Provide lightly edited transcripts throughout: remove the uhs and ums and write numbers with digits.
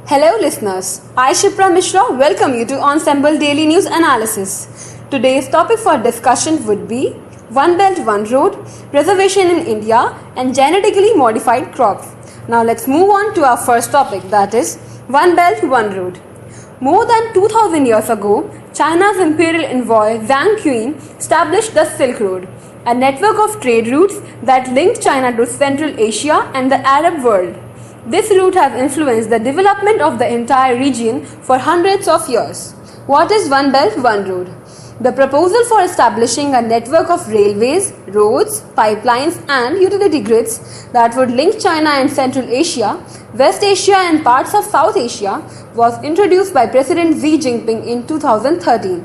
Hello listeners, I Shipra Mishra welcome you to Ensemble Daily News Analysis. Today's topic for discussion would be One Belt One Road, Reservation in India and Genetically Modified Crops. Now let's move on to our first topic, that is One Belt One Road. More than 2000 years ago, China's imperial envoy Zhang Qin established the Silk Road, a network of trade routes that linked China to Central Asia and the Arab world. This route has influenced the development of the entire region for hundreds of years. What is One Belt, One Road? The proposal for establishing a network of railways, roads, pipelines and utility grids that would link China and Central Asia, West Asia and parts of South Asia was introduced by President Xi Jinping in 2013.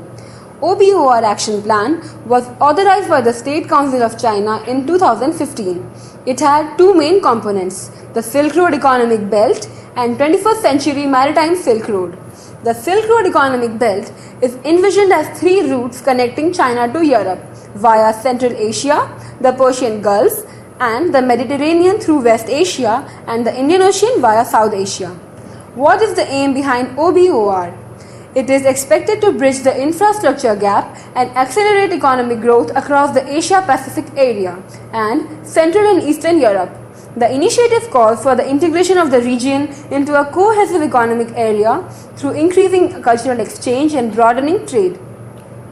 OBOR Action Plan was authorized by the State Council of China in 2015. It had two main components, the Silk Road Economic Belt and 21st Century Maritime Silk Road. The Silk Road Economic Belt is envisioned as three routes connecting China to Europe via Central Asia, the Persian Gulf, and the Mediterranean through West Asia and the Indian Ocean via South Asia. What is the aim behind OBOR? It is expected to bridge the infrastructure gap and accelerate economic growth across the Asia-Pacific area and Central and Eastern Europe. The initiative calls for the integration of the region into a cohesive economic area through increasing cultural exchange and broadening trade.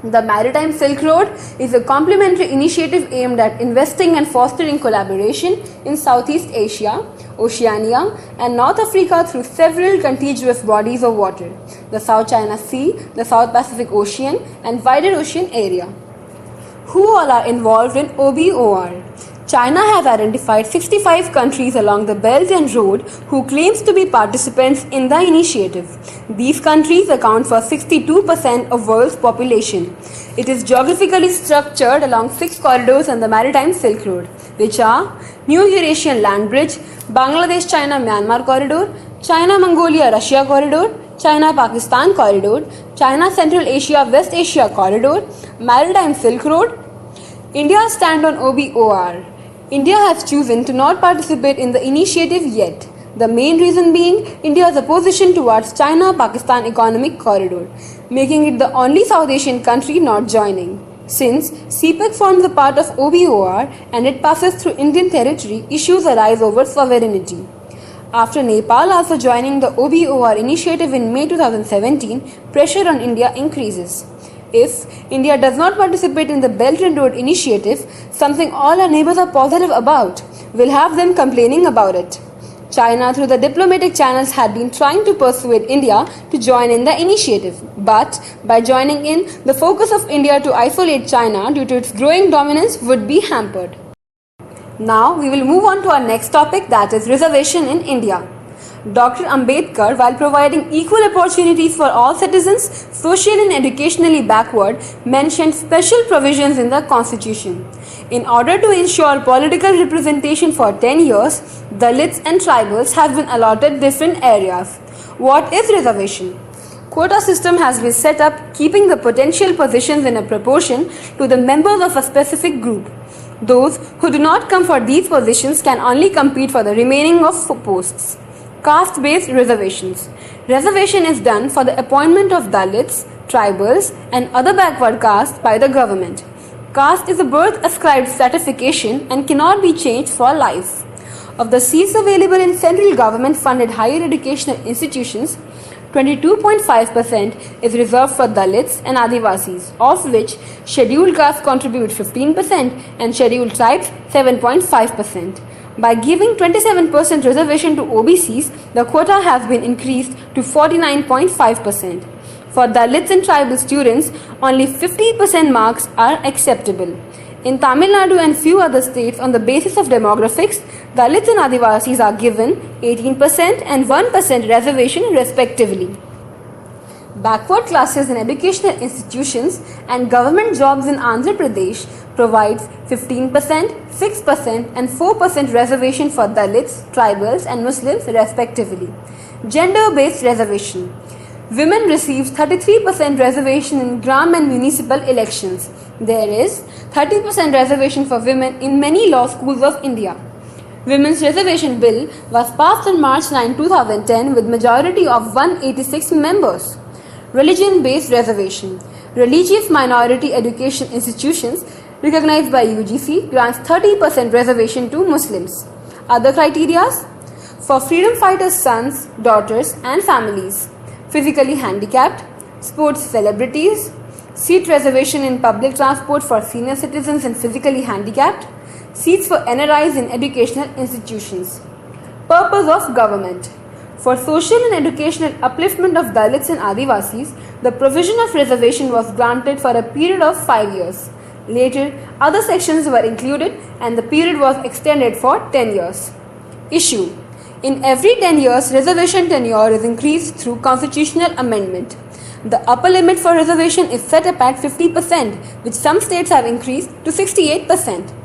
The Maritime Silk Road is a complementary initiative aimed at investing and fostering collaboration in Southeast Asia, Oceania, and North Africa through several contiguous bodies of water, the South China Sea, the South Pacific Ocean, and wider ocean area. Who all are involved in OBOR? China has identified 65 countries along the Belt and Road who claims to be participants in the initiative. These countries account for 62% of world's population. It is geographically structured along 6 corridors on the Maritime Silk Road, which are New Eurasian Land Bridge, Bangladesh-China-Myanmar Corridor, China-Mongolia-Russia Corridor, China-Pakistan Corridor, China-Central Asia-West Asia Corridor, Maritime Silk Road. India's stand on OBOR. India has chosen to not participate in the initiative yet. The main reason being India's opposition towards China-Pakistan Economic Corridor, making it the only South Asian country not joining. Since CPEC forms a part of OBOR and it passes through Indian territory, issues arise over sovereignty. After Nepal also joining the OBOR initiative in May 2017, pressure on India increases. If India does not participate in the Belt and Road initiative, something all our neighbors are positive about, we'll have them complaining about it. China through the diplomatic channels had been trying to persuade India to join in the initiative. But by joining in, the focus of India to isolate China due to its growing dominance would be hampered. Now we will move on to our next topic, that is reservation in India. Dr. Ambedkar, while providing equal opportunities for all citizens, socially and educationally backward, mentioned special provisions in the Constitution. In order to ensure political representation for 10 years, Dalits and tribals have been allotted different areas. What is reservation? Quota system has been set up, keeping the potential positions in a proportion to the members of a specific group. Those who do not come for these positions can only compete for the remaining of posts. Caste-based reservations. Reservation is done for the appointment of Dalits, tribals and other backward castes by the government. Caste is a birth-ascribed stratification and cannot be changed for life. Of the seats available in central government-funded higher educational institutions, 22.5% is reserved for Dalits and Adivasis, of which scheduled castes contribute 15% and scheduled tribes 7.5%. By giving 27% reservation to OBCs, the quota has been increased to 49.5%. For Dalits and tribal students, only 50% marks are acceptable. In Tamil Nadu and few other states, on the basis of demographics, Dalits and Adivasis are given 18% and 1% reservation respectively. Backward classes in educational institutions and government jobs in Andhra Pradesh provides 15%, 6% and 4% reservation for Dalits, tribals and Muslims respectively. Gender-based reservation. Women receive 33% reservation in Gram and municipal elections. There is 30% reservation for women in many law schools of India. Women's Reservation Bill was passed on March 9, 2010 with majority of 186 members. Religion-based reservation. Religious minority education institutions recognized by UGC grants 30% reservation to Muslims. Other criteria for freedom fighters' sons, daughters and families. Physically handicapped, sports celebrities, seat reservation in public transport for senior citizens and physically handicapped, seats for NRIs in educational institutions. Purpose of government. For social and educational upliftment of Dalits and Adivasis, the provision of reservation was granted for a period of 5 years. Later, other sections were included and the period was extended for 10 years. Issue. In every 10 years, reservation tenure is increased through constitutional amendment. The upper limit for reservation is set up at 50%, which some states have increased to 68%.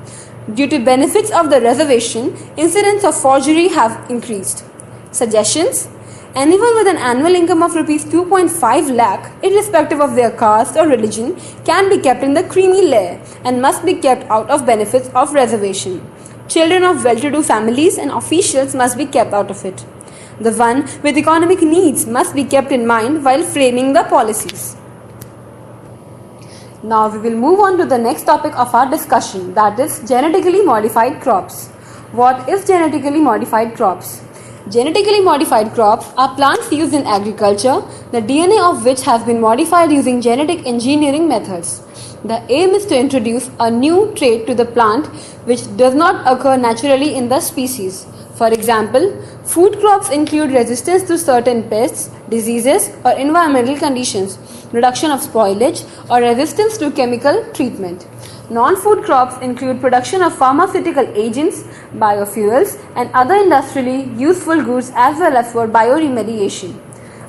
Due to benefits of the reservation, incidents of forgery have increased. Suggestions: anyone with an annual income of Rs 2.5 lakh, irrespective of their caste or religion, can be kept in the creamy layer and must be kept out of benefits of reservation. Children of well-to-do families and officials must be kept out of it. The one with economic needs must be kept in mind while framing the policies. Now we will move on to the next topic of our discussion, that is genetically modified crops. What is genetically modified crops? Genetically modified crops are plants used in agriculture, the DNA of which has been modified using genetic engineering methods. The aim is to introduce a new trait to the plant which does not occur naturally in the species. For example, food crops include resistance to certain pests, diseases or environmental conditions, reduction of spoilage or resistance to chemical treatment. Non-food crops include production of pharmaceutical agents, biofuels and other industrially useful goods as well as for bioremediation.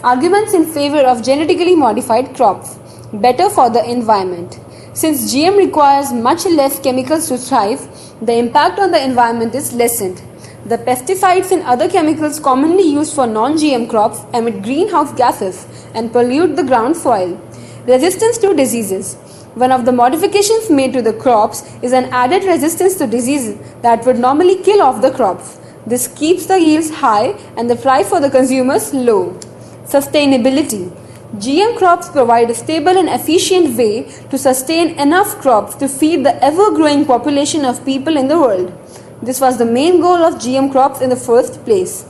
Arguments in favor of genetically modified crops. Better for the environment. Since GM requires much less chemicals to thrive, the impact on the environment is lessened. The pesticides and other chemicals commonly used for non-GM crops emit greenhouse gases and pollute the ground soil. Resistance to diseases. One of the modifications made to the crops is an added resistance to diseases that would normally kill off the crops. This keeps the yields high and the price for the consumers low. Sustainability. GM crops provide a stable and efficient way to sustain enough crops to feed the ever-growing population of people in the world. This was the main goal of GM crops in the first place.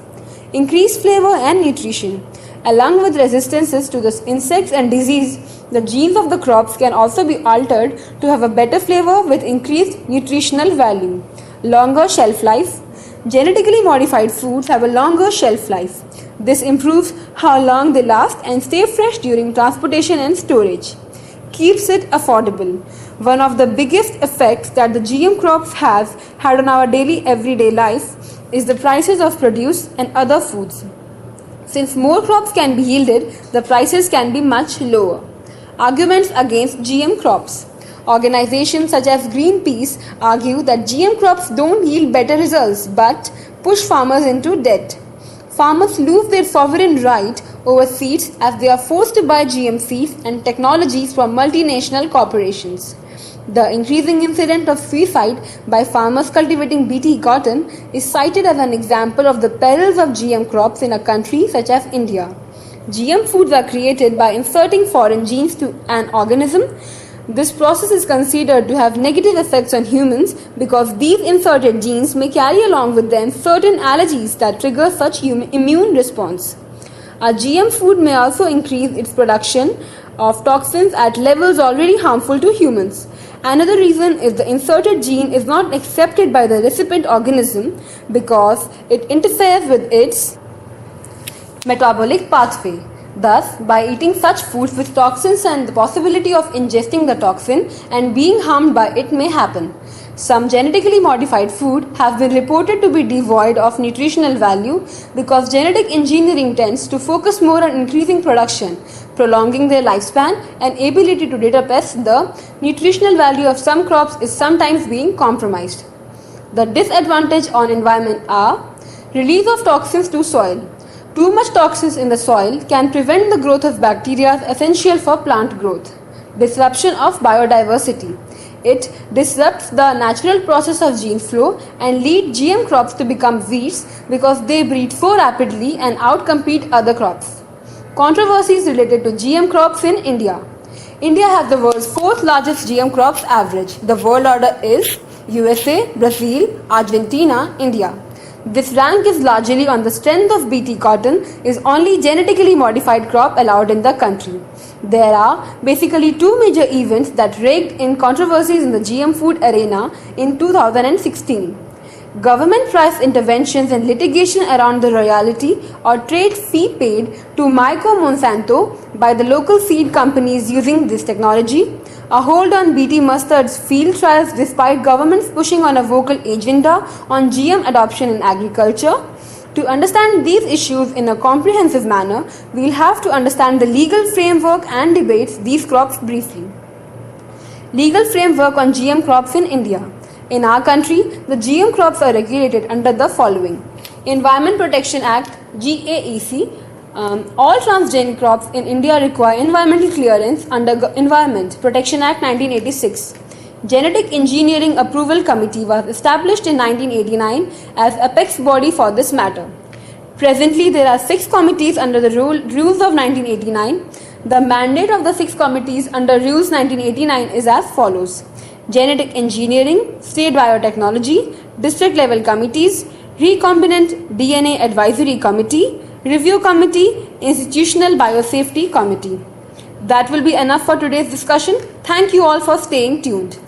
Increased flavor and nutrition. Along with resistances to the insects and disease, the genes of the crops can also be altered to have a better flavor with increased nutritional value. Longer shelf life. Genetically modified foods have a longer shelf life. This improves how long they last and stay fresh during transportation and storage. Keeps it affordable. One of the biggest effects that the GM crops have had on our daily everyday life is the prices of produce and other foods. Since more crops can be yielded, the prices can be much lower. Arguments against GM crops. Organizations such as Greenpeace argue that GM crops don't yield better results but push farmers into debt. Farmers lose their sovereign right over seeds as they are forced to buy GM seeds and technologies from multinational corporations. The increasing incident of suicide by farmers cultivating BT cotton is cited as an example of the perils of GM crops in a country such as India. GM foods are created by inserting foreign genes to an organism. This process is considered to have negative effects on humans because these inserted genes may carry along with them certain allergies that trigger such immune response. A GM food may also increase its production of toxins at levels already harmful to humans. Another reason is the inserted gene is not accepted by the recipient organism because it interferes with its metabolic pathway. Thus, by eating such foods with toxins and the possibility of ingesting the toxin and being harmed by it may happen. Some genetically modified food have been reported to be devoid of nutritional value because genetic engineering tends to focus more on increasing production, prolonging their lifespan and ability to deterpest. The nutritional value of some crops is sometimes being compromised. The disadvantage on environment are release of toxins to soil. Too much toxins in the soil can prevent the growth of bacteria essential for plant growth. Disruption of biodiversity. It disrupts the natural process of gene flow and leads GM crops to become weeds because they breed so rapidly and outcompete other crops. Controversies related to GM crops in India. India has the world's fourth largest GM crops average. The world order is USA, Brazil, Argentina, India. This rank is largely on the strength of BT cotton is only genetically modified crop allowed in the country. There are basically two major events that raked in controversies in the GM food arena in 2016. Government price interventions and litigation around the royalty or trade fee paid to Myco Monsanto by the local seed companies using this technology, a hold on BT mustard's field trials despite governments pushing on a vocal agenda on GM adoption in agriculture. To understand these issues in a comprehensive manner, we'll have to understand the legal framework and debates these crops briefly. Legal framework on GM crops in India. In our country, the GM crops are regulated under the following. Environment Protection Act, GAEC. All transgenic crops in India require environmental clearance under Environment Protection Act 1986. Genetic Engineering Approval Committee was established in 1989 as apex body for this matter. Presently, there are 6 committees under the rules of 1989. The mandate of the 6 committees under rules 1989 is as follows. Genetic Engineering, State Biotechnology, District Level Committees, Recombinant DNA Advisory Committee, Review Committee, Institutional Biosafety Committee. That will be enough for today's discussion. Thank you all for staying tuned.